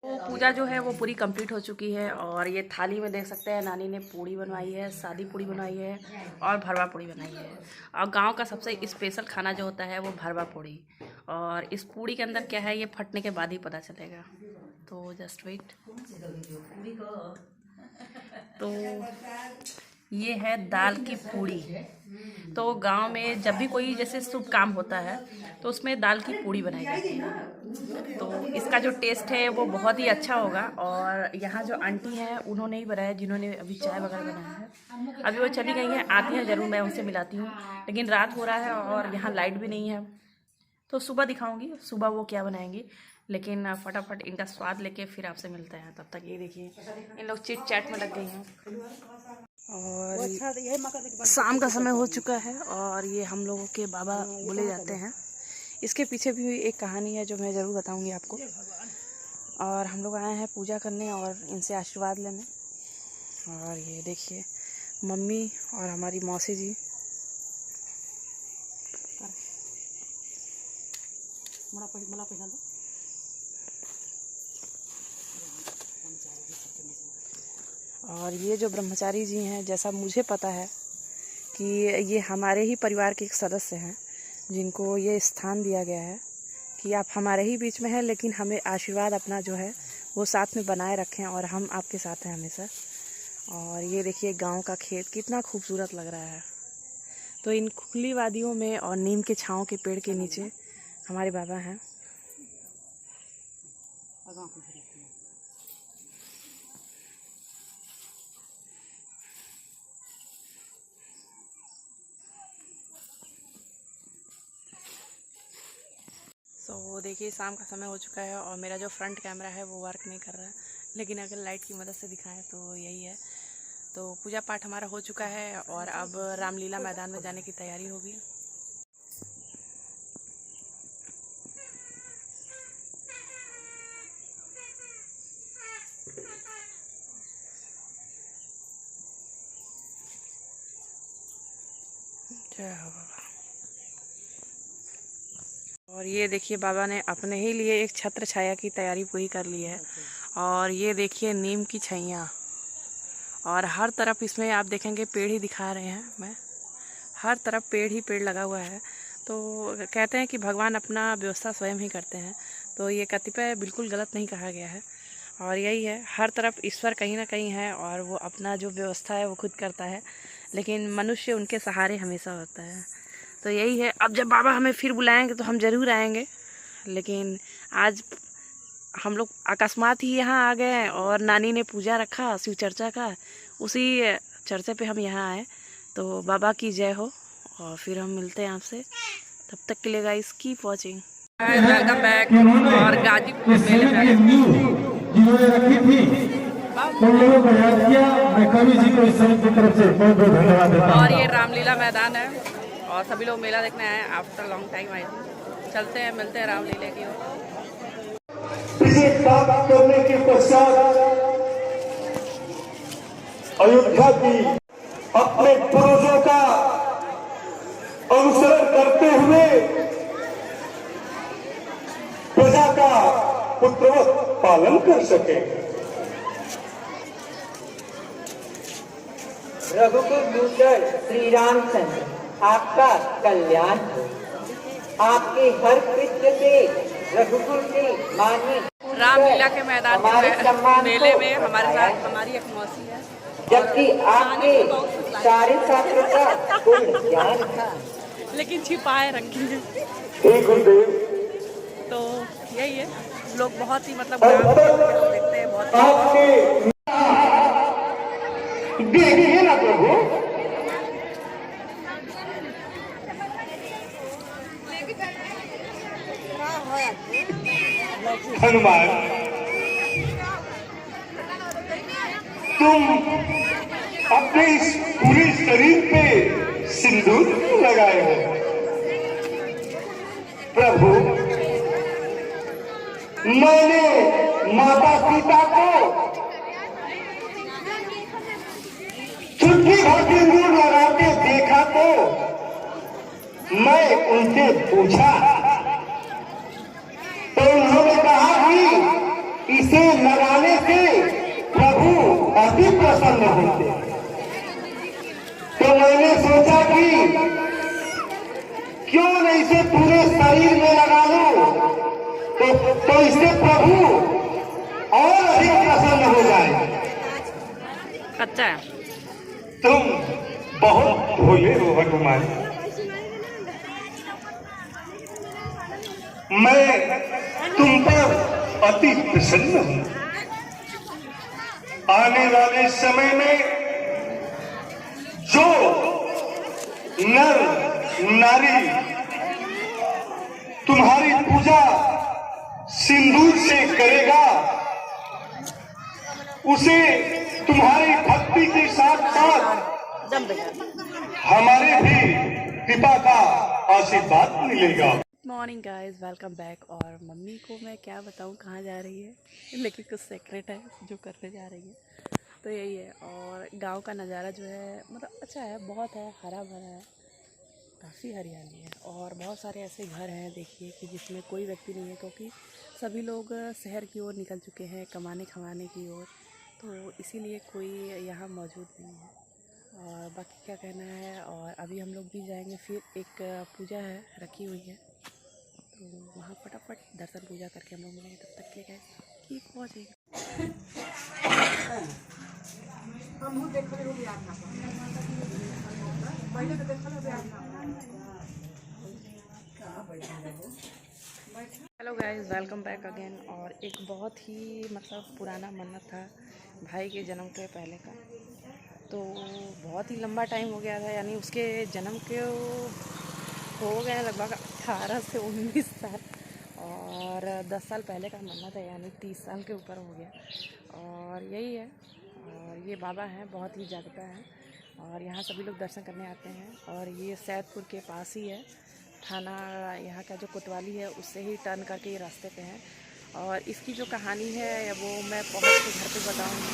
तो पूजा जो है वो पूरी कंप्लीट हो चुकी है और ये थाली में देख सकते हैं नानी ने पूड़ी बनवाई है, सादी पूड़ी बनवाई है और भरवा पूड़ी बनाई है। और गांव का सबसे स्पेशल खाना जो होता है वो भरवा पूड़ी। और इस पूड़ी के अंदर क्या है ये फटने के बाद ही पता चलेगा, तो जस्ट वेट। तो ये है दाल की पूड़ी। तो गांव में जब भी कोई जैसे शुभ काम होता है तो उसमें दाल की पूड़ी बनाई जाती है। तो इसका जो टेस्ट है वो बहुत ही अच्छा होगा। और यहाँ जो आंटी हैं उन्होंने ही बनाया, जिन्होंने अभी चाय वगैरह बनाया है। अभी वो चली गई हैं, आती हैं ज़रूर, मैं उनसे मिलाती हूँ। लेकिन रात हो रहा है और यहाँ लाइट भी नहीं है, तो सुबह दिखाऊंगी सुबह वो क्या बनाएंगी। लेकिन फटाफट इनका स्वाद लेके फिर आपसे मिलते हैं। तब तक ये देखिए इन लोग चिट चैट में लग गई हैं। और शाम का समय हो चुका है और ये हम लोगों के बाबा बोले जाते हैं। इसके पीछे भी एक कहानी है जो मैं ज़रूर बताऊंगी आपको। और हम लोग आए हैं पूजा करने और इनसे आशीर्वाद लेने। और ये देखिए मम्मी और हमारी मौसी जी। और ये जो ब्रह्मचारी जी हैं, जैसा मुझे पता है कि ये हमारे ही परिवार के एक सदस्य हैं, जिनको ये स्थान दिया गया है कि आप हमारे ही बीच में हैं, लेकिन हमें आशीर्वाद अपना जो है वो साथ में बनाए रखें और हम आपके साथ हैं हमेशा। और ये देखिए गांव का खेत कितना खूबसूरत लग रहा है। तो इन खुली वादियों में और नीम के छाँव के पेड़ के नीचे हमारे बाबा हैं। तो देखिए शाम का समय हो चुका है और मेरा जो फ्रंट कैमरा है वो वर्क नहीं कर रहा है, लेकिन अगर लाइट की मदद से दिखाएं तो यही है। तो पूजा पाठ हमारा हो चुका है और अब रामलीला मैदान में जाने की तैयारी होगी। जय हो बाबा। और ये देखिए बाबा ने अपने ही लिए एक छत्र छाया की तैयारी पूरी कर ली है। और ये देखिए नीम की छैया और हर तरफ इसमें आप देखेंगे पेड़ ही दिखा रहे हैं, मैं हर तरफ पेड़ ही पेड़ लगा हुआ है। तो कहते हैं कि भगवान अपना व्यवस्था स्वयं ही करते हैं, तो ये कतिपय बिल्कुल गलत नहीं कहा गया है। और यही है, हर तरफ ईश्वर कहीं ना कहीं है और वो अपना जो व्यवस्था है वो खुद करता है, लेकिन मनुष्य उनके सहारे हमेशा होता है। तो यही है, अब जब बाबा हमें फिर बुलाएंगे तो हम ज़रूर आएंगे। लेकिन आज हम लोग अकस्मात ही यहाँ आ गए हैं और नानी ने पूजा रखा शिव चर्चा का, उसी चर्चा पे हम यहाँ आए। तो बाबा की जय हो और फिर हम मिलते हैं आपसे। तब तक के लिए guys keep watching. Welcome back. और गाजीपुर मेले में जिन्होंने रखी थी उन लोगों को याद किया, मैं कवि जी को इस समिति की तरफ से बहुत बहुत धन्यवाद देता हूं। और ये रामलीला मैदान है और सभी लोग मेला देखने आए आफ्टर लॉन्ग टाइम आए। चलते हैं, मिलते हैं रामलीला की ओर। करने के पश्चात अयोध्या की अपने पूर्वजों का अनुसरण करते हुए प्रजा का पुत्रवत पालन कर सके। रघुकुल दूतर श्री रामचंद्र आपका कल्याण हो। आपके हर कृत्य से रघुकुल के माननीय रामलीला के मैदान में मेले में हमारे साथ हमारी एक मौसी है, जबकि आपके सारे छात्रों का पूर्ण ज्ञान था, लेकिन छिपाए रखी है। तो यही है, लोग बहुत ही मतलब देखते हैं बहुत। देखिए ना प्रभु, हनुमान तुम अपने इस पूरे शरीर पे सिंदूर क्यों लगाए हो? प्रभु, मैंने माता पिता को चुटकी भर सिंदूर लगाते देखा तो मैं उनसे पूछा तो उन्होंने कहा इसे लगाने से प्रभु अति प्रसन्न होते हैं। तो मैंने सोचा कि क्यों न इसे पूरे शरीर में लगा लूं, तो इससे प्रभु और अधिक प्रसन्न हो जाए। कच्चा है। तुम बहुत भोले हो हनुमान। मैं तुम पर अति प्रसन्न हूं। आने वाले समय में जो नर नारी तुम्हारी पूजा सिंदूर से करेगा, उसे तुम्हारी भक्ति के साथ साथ हमारे भी पिता का आशीर्वाद मिलेगा। Morning guys, welcome back. और मम्मी को मैं क्या बताऊं कहाँ जा रही है, लेकिन कुछ सीक्रेट है जो करने जा रही है। तो यही है। और गांव का नज़ारा जो है मतलब अच्छा है, बहुत है, हरा भरा है, काफ़ी हरियाली है। और बहुत सारे ऐसे घर हैं देखिए कि जिसमें कोई व्यक्ति नहीं है, क्योंकि सभी लोग शहर की ओर निकल चुके हैं कमाने खमाने की ओर, तो इसीलिए कोई यहाँ मौजूद नहीं है। और बाकी क्या कहना है। और अभी हम लोग भी जाएंगे, फिर एक पूजा है रखी हुई है, तो वहाँ फटाफट दर्शन पूजा करके हम लोग मिलेंगे। तब तक के गाइस ठीक पहुँचेंगे। Hello guys, welcome back again. और एक बहुत ही मतलब पुराना मन्नत था भाई के जन्म के पहले का, तो बहुत ही लंबा टाइम हो गया था, यानी उसके जन्म के हो गए लगभग 18 से 19 साल, और 10 साल पहले का मन्नत है, यानी 30 साल के ऊपर हो गया। और यही है। और ये बाबा हैं, बहुत ही जागता है, और यहाँ सभी लोग दर्शन करने आते हैं। और ये सैदपुर के पास ही है, थाना यहाँ का जो कोतवाली है उससे ही टर्न करके ये रास्ते पे है। और इसकी जो कहानी है वो मैं पहुँच के घर पे बताऊँगी,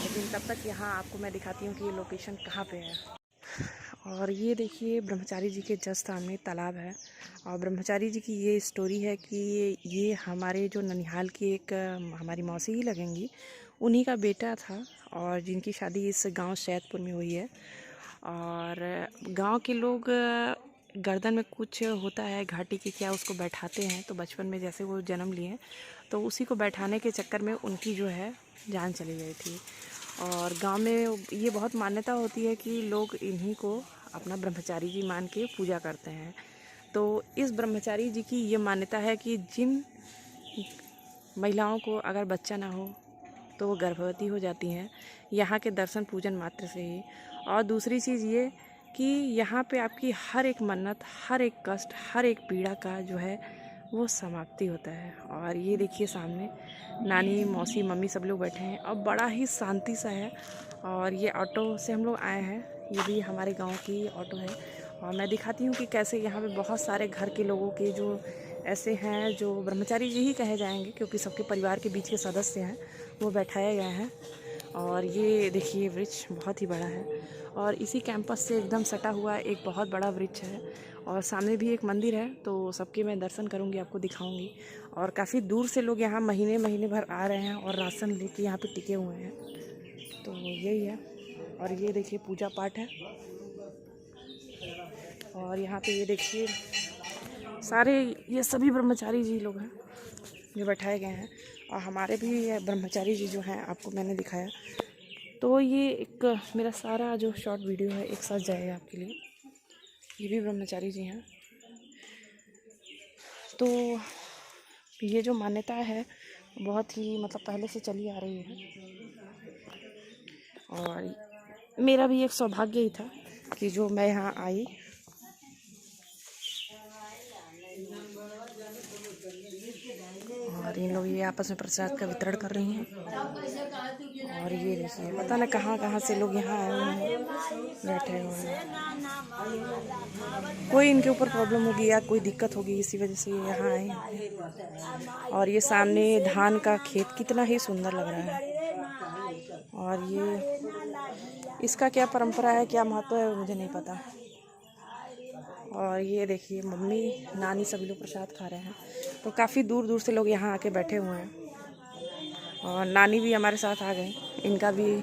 लेकिन तब तक यहाँ आपको मैं दिखाती हूँ कि ये लोकेशन कहाँ पे है। और ये देखिए ब्रह्मचारी जी के जस्ट सामने तालाब है। और ब्रह्मचारी जी की ये स्टोरी है कि ये हमारे जो ननिहाल की एक हमारी मौसी ही लगेंगी, उन्हीं का बेटा था, और जिनकी शादी इस गांव सैदपुर में हुई है। और गांव के लोग गर्दन में कुछ होता है घाटी की क्या, उसको बैठाते हैं। तो बचपन में जैसे वो जन्म लिए, तो उसी को बैठाने के चक्कर में उनकी जो है जान चली गई थी। और गांव में ये बहुत मान्यता होती है कि लोग इन्हीं को अपना ब्रह्मचारी जी मान के पूजा करते हैं। तो इस ब्रह्मचारी जी की ये मान्यता है कि जिन महिलाओं को अगर बच्चा ना हो तो वो गर्भवती हो जाती हैं यहाँ के दर्शन पूजन मात्र से ही। और दूसरी चीज़ ये कि यहाँ पे आपकी हर एक मन्नत, हर एक कष्ट, हर एक पीड़ा का जो है वो समाप्ति होता है। और ये देखिए सामने नानी, मौसी, मम्मी सब लोग बैठे हैं, और बड़ा ही शांति सा है। और ये ऑटो से हम लोग आए हैं, ये भी हमारे गांव की ऑटो है। और मैं दिखाती हूँ कि कैसे यहाँ पे बहुत सारे घर के लोगों के जो ऐसे हैं जो ब्रह्मचारी जी ही कहे जाएंगे, क्योंकि सबके परिवार के बीच के सदस्य हैं, वो बैठाए गए हैं। और ये देखिए वृक्ष बहुत ही बड़ा है, और इसी कैंपस से एकदम सटा हुआ एक बहुत बड़ा वृक्ष है। और सामने भी एक मंदिर है, तो सबके मैं दर्शन करूंगी, आपको दिखाऊंगी। और काफ़ी दूर से लोग यहाँ महीने महीने भर आ रहे हैं और राशन लेके यहाँ पे टिके हुए हैं, तो यही है। और ये देखिए पूजा पाठ है। और यहाँ पे ये देखिए सारे ये सभी ब्रह्मचारी जी लोग हैं जो बैठाए गए हैं। और हमारे भी ब्रह्मचारी जी जो हैं आपको मैंने दिखाया, तो ये एक मेरा सारा जो शॉर्ट वीडियो है एक साथ जाएगा आपके लिए। ये भी ब्रह्मचारी जी हैं। तो ये जो मान्यता है बहुत ही मतलब पहले से चली आ रही है, और मेरा भी एक सौभाग्य ही था कि जो मैं यहाँ आई। और इन लोग ये आपस में प्रसाद का वितरण कर रही हैं। और ये देखिए पता ना कहाँ कहाँ से लोग यहाँ आए हुए हैं, बैठे हुए हैं। कोई इनके ऊपर प्रॉब्लम होगी या कोई दिक्कत होगी, इसी वजह से ये यहाँ आए हैं। और ये सामने धान का खेत कितना ही सुंदर लग रहा है। और ये इसका क्या परंपरा है, क्या महत्व है, मुझे नहीं पता। और ये देखिए मम्मी, नानी सभी लोग प्रसाद खा रहे हैं। तो काफ़ी दूर दूर से लोग यहाँ आके बैठे हुए हैं। और नानी भी हमारे साथ आ गए, इनका भी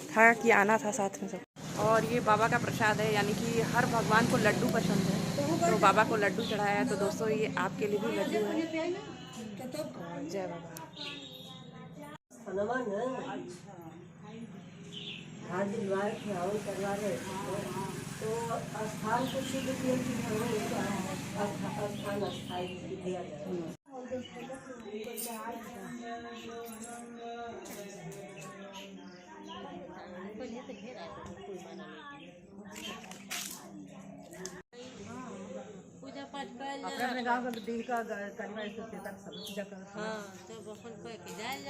था कि आना था साथ में सब। और ये बाबा का प्रसाद है, यानी कि हर भगवान को लड्डू पसंद है, तो बाबा को लड्डू चढ़ाया है। तो दोस्तों ये आपके लिए भी लड्डू है। जय बाबा। अपने गांव का दिल का करना है तो सब पूजा कर।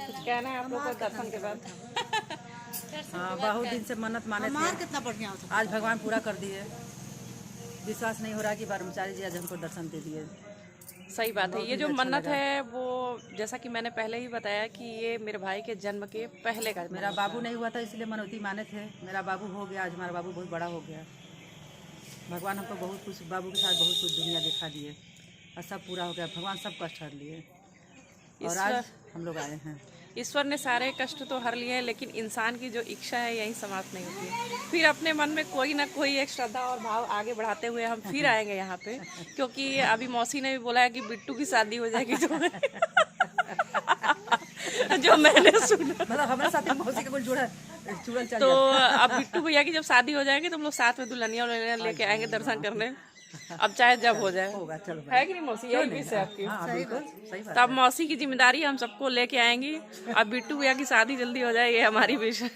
कुछ कहना है आप लोग को दर्शन के बाद? हाँ, बहुत दिन से मन्नत माने थे, कितना बढ़िया आज भगवान पूरा कर दिए। विश्वास नहीं हो रहा कि ब्रह्मचारी जी आज हमको दर्शन दे दिए। सही बात है। ये जो मन्नत है वो जैसा कि मैंने पहले ही बताया कि ये मेरे भाई के जन्म के पहले का। मेरा बाबू नहीं हुआ था इसलिए मनौती माने थे, मेरा बाबू हो गया, आज हमारा बाबू बहुत बड़ा हो गया। भगवान हमको बहुत कुछ, बाबू के साथ बहुत कुछ दुनिया दिखा दिए और सब पूरा हो गया। भगवान सब कष्ट हर लिए और आज हम लोग आए हैं। ईश्वर ने सारे कष्ट तो हर लिए हैं, लेकिन इंसान की जो इच्छा है यही समाप्त नहीं होती है। फिर अपने मन में कोई ना कोई एक श्रद्धा और भाव आगे बढ़ाते हुए हम फिर आएंगे यहाँ पे, क्योंकि अभी मौसी ने भी बोला है कि बिट्टू की शादी हो जाएगी तो जो मैंने सुना, मतलब हमारे साथ मौसी का कुछ जुड़ा तो अब बिट्टू भैया की जब शादी हो जाएगी तो हम लोग साथ में दुल्हनिया लेके आएंगे दर्शन करने। अब चाहे जब हो जाए, होगा, चलो है कि नहीं मौसी? यही विश है आपकी। सही बात। तब मौसी की जिम्मेदारी हम सबको लेके आएंगी। अब बिट्टू भैया की शादी जल्दी हो जाए, ये हमारी विश है।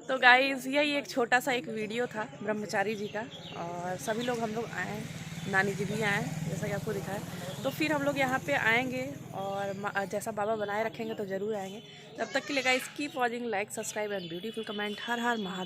तो गाइस यही एक छोटा सा एक वीडियो था ब्रह्मचारी जी का, और सभी लोग हम लोग आए, नानी जी भी आए जैसा कि आपको दिखाया। तो फिर हम लोग यहाँ पे आएंगे और जैसा बाबा बनाए रखेंगे तो ज़रूर आएंगे। तब तक के लिए guys keep watching, like, subscribe and beautiful comment. Her her Mahadev.